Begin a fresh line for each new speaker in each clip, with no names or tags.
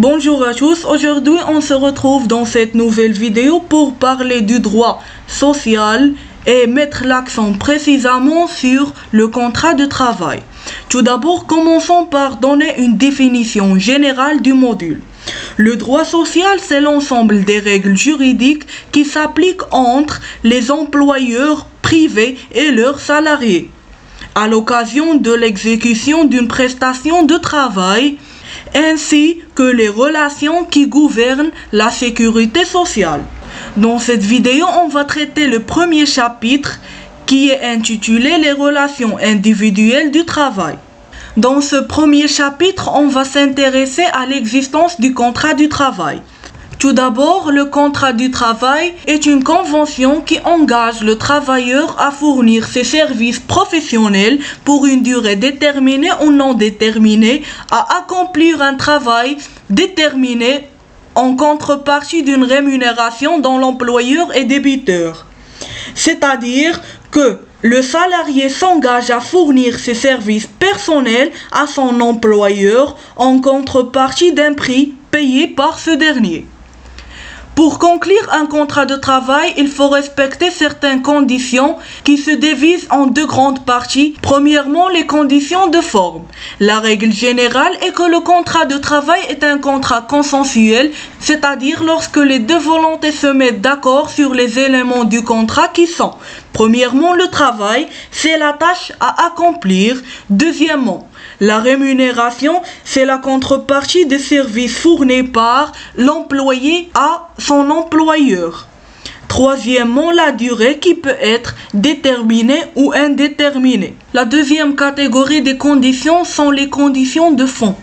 Bonjour à tous, aujourd'hui on se retrouve dans cette nouvelle vidéo pour parler du droit social et mettre l'accent précisément sur le contrat de travail. Tout d'abord, commençons par donner une définition générale du module. Le droit social, c'est l'ensemble des règles juridiques qui s'appliquent entre les employeurs privés et leurs salariés, à l'occasion de l'exécution d'une prestation de travail, ainsi que les relations qui gouvernent la sécurité sociale. Dans cette vidéo, on va traiter le premier chapitre qui est intitulé Les relations individuelles du travail. Dans ce premier chapitre, on va s'intéresser à l'existence du contrat du travail. Tout d'abord, le contrat du travail est une convention qui engage le travailleur à fournir ses services professionnels pour une durée déterminée ou non déterminée, à accomplir un travail déterminé en contrepartie d'une rémunération dont l'employeur est débiteur. C'est-à-dire que le salarié s'engage à fournir ses services personnels à son employeur en contrepartie d'un prix payé par ce dernier. Pour conclure un contrat de travail, il faut respecter certaines conditions qui se divisent en deux grandes parties. Premièrement, les conditions de forme. La règle générale est que le contrat de travail est un contrat consensuel, c'est-à-dire lorsque les deux volontés se mettent d'accord sur les éléments du contrat qui sont: premièrement, le travail, c'est la tâche à accomplir. Deuxièmement, la rémunération, c'est la contrepartie des services fournis par l'employé à son employeur. Troisièmement, la durée qui peut être déterminée ou indéterminée. La deuxième catégorie des conditions sont les conditions de fond.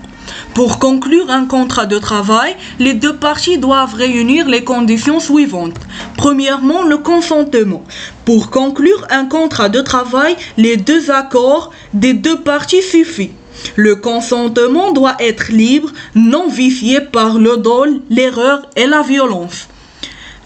Pour conclure un contrat de travail, les deux parties doivent réunir les conditions suivantes. Premièrement, le consentement. Pour conclure un contrat de travail, les deux accords des deux parties suffisent. Le consentement doit être libre, non vicié par le dol, l'erreur et la violence.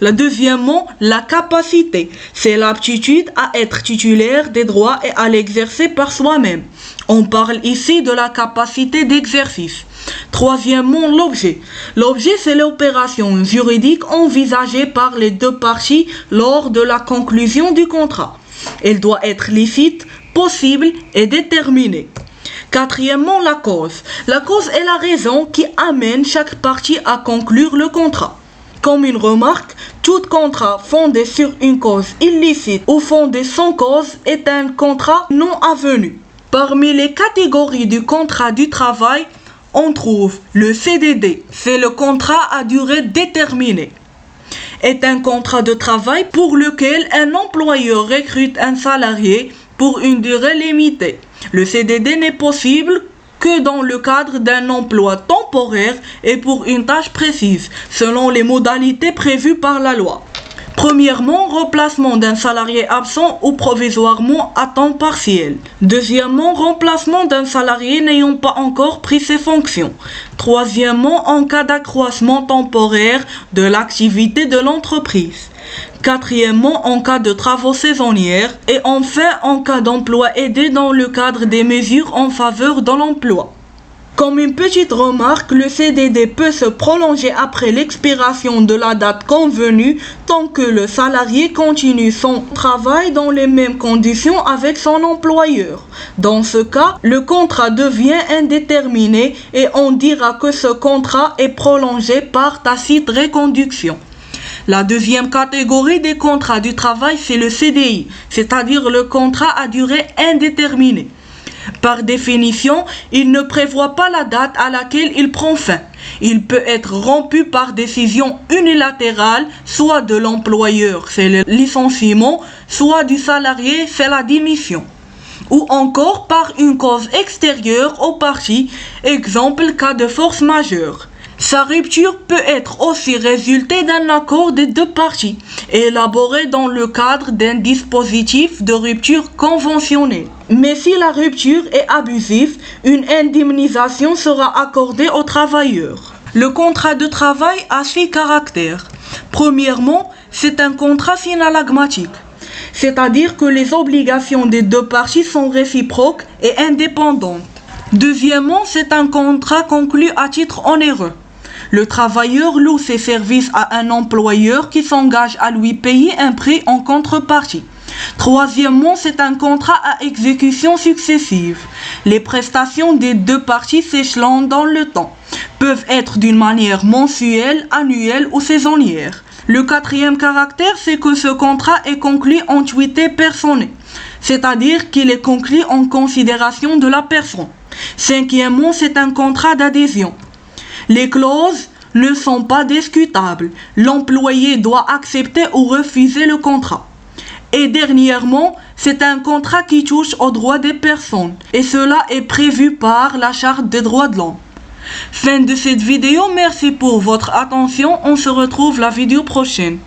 Deuxièmement, la capacité. C'est l'aptitude à être titulaire des droits et à l'exercer par soi-même. On parle ici de la capacité d'exercice. Troisièmement, l'objet. L'objet, c'est l'opération juridique envisagée par les deux parties lors de la conclusion du contrat. Elle doit être licite, possible et déterminée. Quatrièmement, la cause. La cause est la raison qui amène chaque partie à conclure le contrat. Comme une remarque, tout contrat fondé sur une cause illicite ou fondé sans cause est un contrat non avenu. Parmi les catégories du contrat du travail, on trouve le CDD, c'est le contrat à durée déterminée. Est un contrat de travail pour lequel un employeur recrute un salarié pour une durée limitée. Le CDD n'est possible que dans le cadre d'un emploi temporaire et pour une tâche précise, selon les modalités prévues par la loi. Premièrement, remplacement d'un salarié absent ou provisoirement à temps partiel. Deuxièmement, remplacement d'un salarié n'ayant pas encore pris ses fonctions. Troisièmement, en cas d'accroissement temporaire de l'activité de l'entreprise. Quatrièmement, en cas de travaux saisonniers. Et enfin, en cas d'emploi aidé dans le cadre des mesures en faveur de l'emploi. Comme une petite remarque, le CDD peut se prolonger après l'expiration de la date convenue tant que le salarié continue son travail dans les mêmes conditions avec son employeur. Dans ce cas, le contrat devient indéterminé et on dira que ce contrat est prolongé par tacite reconduction. La deuxième catégorie des contrats du travail, c'est le CDI, c'est-à-dire le contrat à durée indéterminée. Par définition, il ne prévoit pas la date à laquelle il prend fin. Il peut être rompu par décision unilatérale, soit de l'employeur, c'est le licenciement, soit du salarié, c'est la démission. Ou encore par une cause extérieure aux parties, exemple cas de force majeure. Sa rupture peut être aussi résulter d'un accord des deux parties, élaboré dans le cadre d'un dispositif de rupture conventionnelle. Mais si la rupture est abusive, une indemnisation sera accordée aux travailleurs. Le contrat de travail a 6 caractères. Premièrement, c'est un contrat synallagmatique, c'est-à-dire que les obligations des deux parties sont réciproques et indépendantes. Deuxièmement, c'est un contrat conclu à titre onéreux. Le travailleur loue ses services à un employeur qui s'engage à lui payer un prix en contrepartie. Troisièmement, c'est un contrat à exécution successive. Les prestations des deux parties s'échelonnent dans le temps, peuvent être d'une manière mensuelle, annuelle ou saisonnière. Le quatrième caractère, c'est que ce contrat est conclu en tuité personnée, c'est-à-dire qu'il est conclu en considération de la personne. Cinquièmement, c'est un contrat d'adhésion. Les clauses ne sont pas discutables. L'employé doit accepter ou refuser le contrat. Et dernièrement, c'est un contrat qui touche aux droits des personnes. Et cela est prévu par la Charte des droits de l'homme. Fin de cette vidéo, merci pour votre attention. On se retrouve la vidéo prochaine.